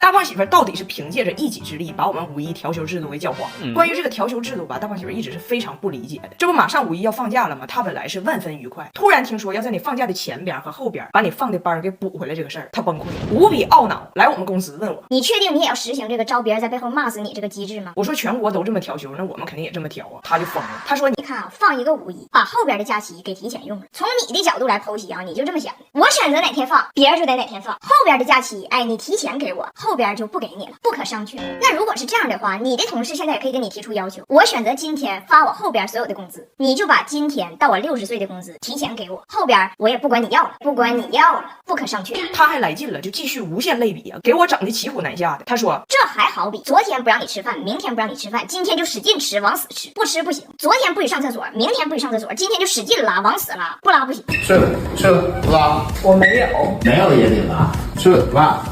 大胖媳妇到底是凭借着一己之力把我们五一调休制度给搅黄了。关于这个调休制度吧，大胖媳妇一直是非常不理解的。这不马上五一要放假了吗？她本来是万分愉快，突然听说要在你放假的前边和后边把你放的班给补回来这个事儿，她崩溃，无比懊恼，来我们公司问我，你确定你也要实行这个招别人在背后骂死你这个机制吗？我说全国都这么调休，那我们肯定也这么调啊。她就疯了，她说你看啊，放一个五一，把后边的假期给提前用了。从你的角度来剖析啊，你就这么想的，我选择哪天放，别人就得哪天放。后边的假期，哎，你提前给我，后边就不给你了，不可商榷。那如果是这样的话，你的同事现在也可以跟你提出要求，我选择今天发我后边所有的工资，你就把今天到我60岁的工资提前给我，后边我也不管你要了，不管你要了，不可商榷。他还来劲了，就继续无限类比啊，给我整的骑虎难下的。他说这还好比昨天不让你吃饭，明天不让你吃饭，今天就使劲吃，往死吃，不吃不行。昨天不许上厕所，明天不许上厕所，今天就使劲拉，往死拉，不拉不行。是拉，我没有，没有也得拉，是拉。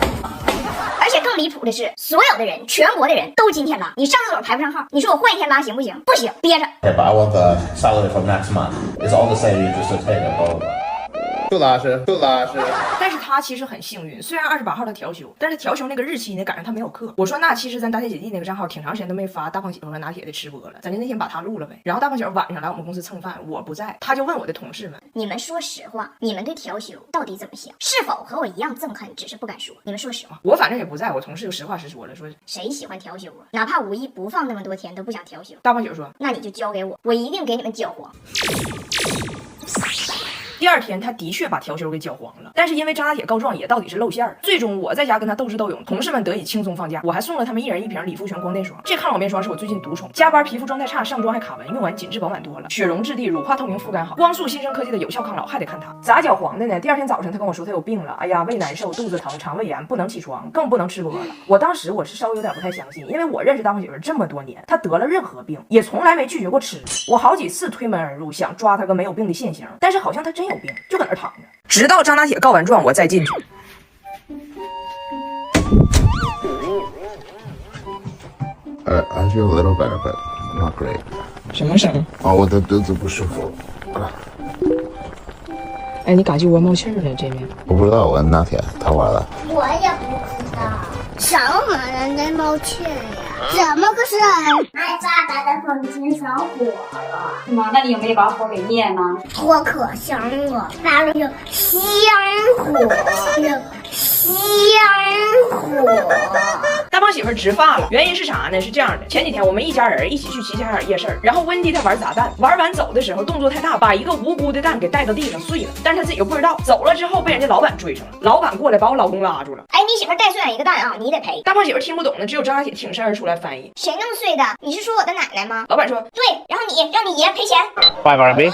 而且更离谱的是，所有的人，全国的人都今天拉，你上厕所排不上号，你说我换一天拉行不行？不行，憋着。Yeah, but I want the salary from next month. It's all the same. You just take it over. 不拉是。但是他其实很幸运，虽然28号他调休，但是调休那个日期呢赶上他没有课。我说那其实咱大铁姐弟那个账号挺长时间都没发大胖媳妇和拿铁的吃播了，咱就那天把他录了呗。然后大胖媳妇晚上来我们公司蹭饭，我不在，他就问我的同事们，你们说实话，你们对调休到底怎么想？是否和我一样憎恨，只是不敢说？你们说实话。我反正也不在，我同事就实话实说了，说谁喜欢调休啊？哪怕五一不放那么多天都不想调休。大胖媳妇说，那你就交给我，我一定给你们搅黄。第二天他的确把调休给搅黄了，但是因为张大铁告状也到底是露馅儿，最终我在家跟他斗智斗勇，同事们得以轻松放假，我还送了他们一人1瓶理肤泉光电霜。这抗老面霜是我最近独宠，加班皮肤状态差，上妆还卡纹，用完紧致饱满多了，雪绒质地，乳化透明，肤感好，光速新生科技的有效抗老，还得看它咋搅黄的呢？第二天早上他跟我说他有病了，哎呀，胃难受，肚子疼，肠胃炎，不能起床，更不能吃播了。我当时我是稍微有点不太相信，因为我认识大胖媳妇这么多年，她得了任何病也从来没拒绝过吃，我好几次推门而入想抓她个没有病的现行，但是好像她真有病，就搁那躺着，直到张大铁告完状我再进去。I feel a little better, but not great. 什么声？哦，我的肚子不舒服。哎，你嘎叽窝冒气了这边？我不知道，我拿铁他玩了。我也不知道，什么人在冒气呀？怎么个事儿？俺爸爸的房间着火了。是吗？那你有没有把火给灭呢？火可香了，发了有香火，有香火。大胖媳妇植发了，原因是啥呢？是这样的，前几天我们一家人一起去齐齐哈尔夜市，然后温迪他玩砸蛋，玩完走的时候动作太大，把一个无辜的蛋给带到地上碎了，但是他自己又不知道，走了之后被人家老板追上了，老板过来把我老公拉住了。哎，你媳妇带碎了一个蛋啊，你得赔。大胖媳妇听不懂呢，只有张大铁挺身而出来翻译。谁弄碎的？你是说我的奶奶吗？老板说对，然后让你爷赔钱。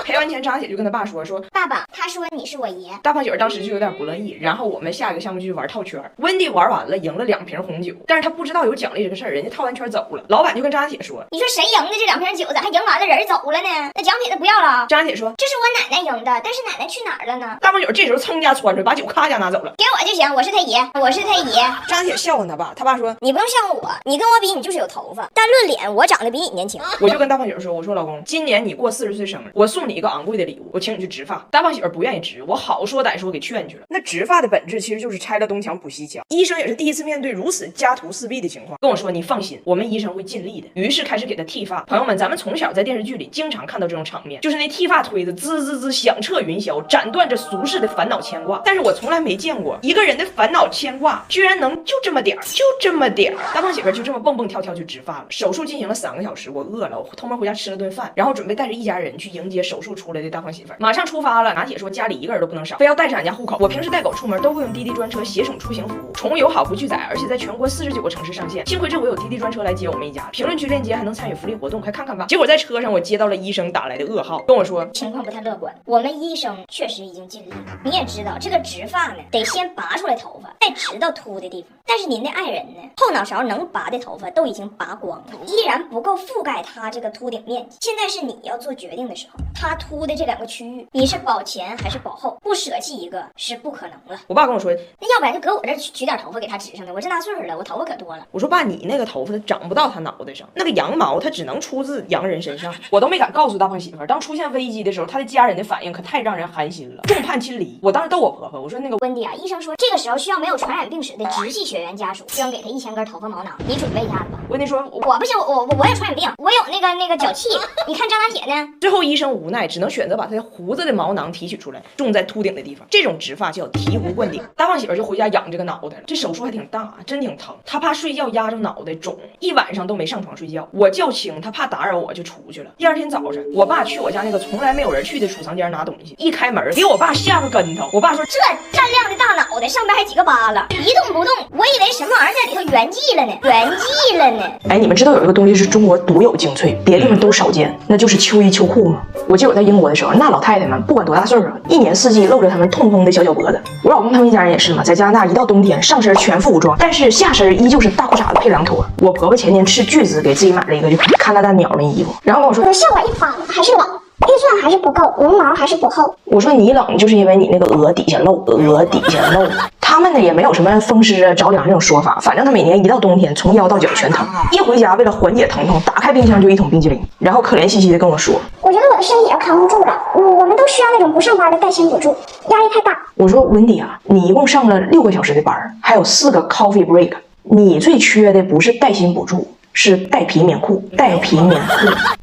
赔完钱，张大铁就跟他爸说爸爸，他说你是我爷。大胖媳妇当时就有点不乐意，然后我们下一个项目就是玩套圈，温迪玩完了赢了2瓶红酒，但是他不知道有奖励这个事儿，人家套完圈走了，老板就跟张大铁说，你说谁赢的这2瓶酒，咋还赢完了人走了呢？那奖品他不要了。张大铁说这是我奶奶赢的，但是奶奶去哪儿了呢？大胖媳妇这时候蹭家窜出来，把酒咔家拿走了，给我就行，我是他爷，我是他爷。张大铁笑话他爸，他爸说你不用笑话我，你跟我比，你就是有头发，但论脸，我长得比你年轻。我就跟大胖媳妇说，我说老公，今年你过40岁生日，我送你一个昂贵的礼物，我请你去植发。大胖媳妇不愿意植，我好说歹说给劝去了。那植发的本质其实就是拆了东墙补西墙，医生也是第一次面对如此家徒四壁的情况，跟我说你放心，我们医生会尽力的。于是开始给他剃发。朋友们，咱们从小在电视剧里经常看到这种场面，就是那剃发推子滋滋滋响彻云霄，斩断着俗世的烦恼牵挂。但是我从来没见过一个人的烦恼牵挂居然能就这么点儿，就这么点儿。大胖媳妇就这么蹦蹦跳跳去植发了。手术进行了3个小时，我饿了，我偷摸回家吃了顿饭，然后准备带着一家人去迎接手术出来的大胖媳妇。马上出发了，拿铁说家里一个人都不能少，非要带着俺家户口。我平时带狗出门都会用滴滴专车携宠出行服务，宠物友好不拒载，而且在全国49个城市上线。幸亏这回有滴滴专车来接我们一家。评论区链接还能参与福利活动，快看看吧。结果在车上我接到了医生打来的噩耗，跟我说情况不太乐观，我们医生确实已经尽力了。你也知道这个植发呢，得先拔出来头发，再植到秃的地方。但是您的爱人呢，后脑勺能拔的头发都已经拔光了，依然不够覆盖他这个秃顶面积。现在是你要做决定的时候，他秃的这2个区域，你是保前还是保后？不舍弃一个是不可能了。我爸跟我说，那要不然就搁我这取点头发给他植上的，我这大岁数了，我头发可多了。我说爸，你那个头发它长不到他脑袋上，那个羊毛它只能出自洋人身上。我都没敢告诉大胖媳妇儿，当出现危机的时候，他的家人的反应可太让人寒心了，众叛亲离。我当时逗我婆婆，我说那个温迪啊，医生说这个时候需要没有传染病史的直系血缘家属捐给他1000根头发毛囊，你准备一下子吧。温迪说我不行，我有传染病，我有那个脚气。你看张大铁呢？最后医生无奈只能选择把他胡子的毛囊提取出来，种在秃顶的地方。这种植发叫醍醐灌顶。大胖媳妇就回家养这个脑袋了，这手术还挺大，真挺疼。他怕睡觉压着脑袋肿，一晚上都没上床睡觉。我叫醒他，怕打扰我就出去了。第二天早上，我爸去我家那个从来没有人去的储藏间拿东西，一开门给我爸吓个跟头。我爸说这湛亮的大脑袋上边还几个疤了，一动不动，我以为什么玩意儿在里头圆寂了呢。哎，你们知道有一个东西是中国独有精粹，别地方都少见，那就是秋衣秋裤吗？我记得我在英国的时候，那老太太们不管多大岁数，一年四季露着他们痛风的小脖子。我老公他们一家人也是嘛，在加拿大一到冬天，上身全副武装，但是下身依旧是大裤衩子配凉拖。我婆婆前年斥巨资给自己买了一个就加拿大鸟的衣服，然后跟我说效果一般，还是冷，预算还是不够，绒毛还是不厚。我说你冷就是因为你那个额底下露。他们呢也没有什么风湿啊着凉这种说法，反正他每年一到冬天从腰到脚全疼，一回家为了缓解疼痛，打开冰箱就一桶冰淇淋，然后可怜兮兮的跟我说，我觉得我的身体要扛不住了，我们都需要那种不上班的带薪补助，压力太大。我说温迪啊，你一共上了6个小时的班，还有4个 coffee break， 你最缺的不是带薪补助，是带皮棉裤。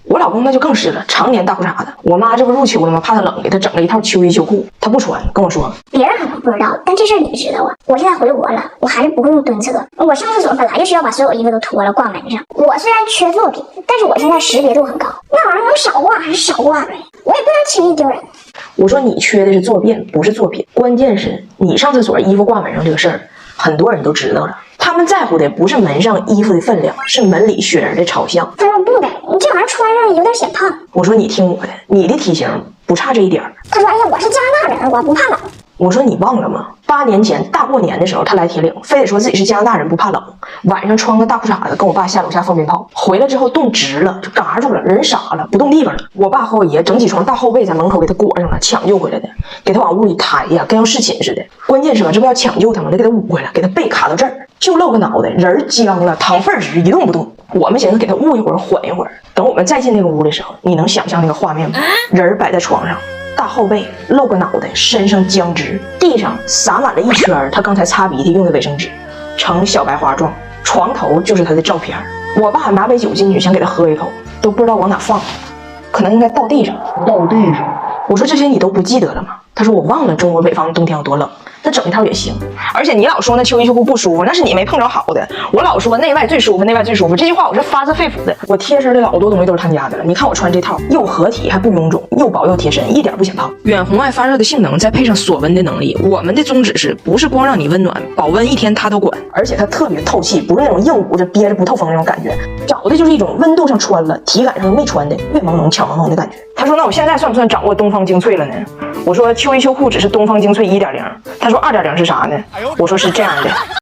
我老公那就更是了，常年大裤衩子。我妈这不入秋了吗？怕他冷，给他整了一套秋衣秋裤，他不穿，跟我说别人可能不知道，但这事儿你知道啊。我现在回国了，我还是不会用蹲厕。我上厕所本来就需要把所有衣服都脱了挂门上。我虽然缺作品，但是我现在识别度很高，那玩意儿能少挂还是少挂呗，我也不能轻易丢人。我说你缺的是作变，不是作品。关键是你上厕所衣服挂门上这个事儿，很多人都知道了。他们在乎的不是门上衣服的分量，是门里雪人的朝向。他说不的，你这玩意儿穿上有点显胖。我说你听我的，你的体型不差这一点。他说哎呀，我是加拿大人，我不怕冷。我说你忘了吗？8年前大过年的时候，他来铁岭，非得说自己是加拿大人不怕冷，晚上穿个大裤衩子跟我爸下楼下放鞭炮，回来之后冻直了，就嘎住了，人傻了，不动地方了。我爸和我爷整几床大厚被在门口给他裹上了，抢救回来的，给他往屋里抬呀，跟要侍寝似的。关键是吧，这不要抢救他吗？得给他捂回来，给他背卡到这儿，就露个脑袋，人僵了，糖分直，一动不动。我们寻思给他捂一会儿，缓一会儿。等我们再进那个屋的时候，你能想象那个画面吗？人摆在床上，大后背，露个脑袋，身上僵直，地上撒满了一圈他刚才擦鼻涕用的卫生纸，呈小白花状。床头就是他的照片。我爸拿杯酒进去，想给他喝一口，都不知道往哪放，可能应该倒地上。我说这些你都不记得了吗？他说我忘了中国北方的冬天有多冷，那整一套也行。而且你老说那秋衣秋裤不舒服，那是你没碰着好的。我老说内外最舒服，内外最舒服，这句话我是发自肺腑的。我贴身的老多东西都是他们家的了，你看我穿这套又合体还不臃肿，又薄又贴身，一点不显胖。远红外发热的性能，再配上锁温的能力，我们的宗旨是不是光让你温暖，保温1天他都管。而且它特别透气，不是那种硬捂着憋着不透风那种感觉，找的就是一种温度上穿了，体感上没穿的越朦胧强朦胧的感觉。他说那我现在算不算掌握东方精粹了呢？我说秋衣秋裤只是东方精粹1.0，他说2.0是啥呢？我说是这样的。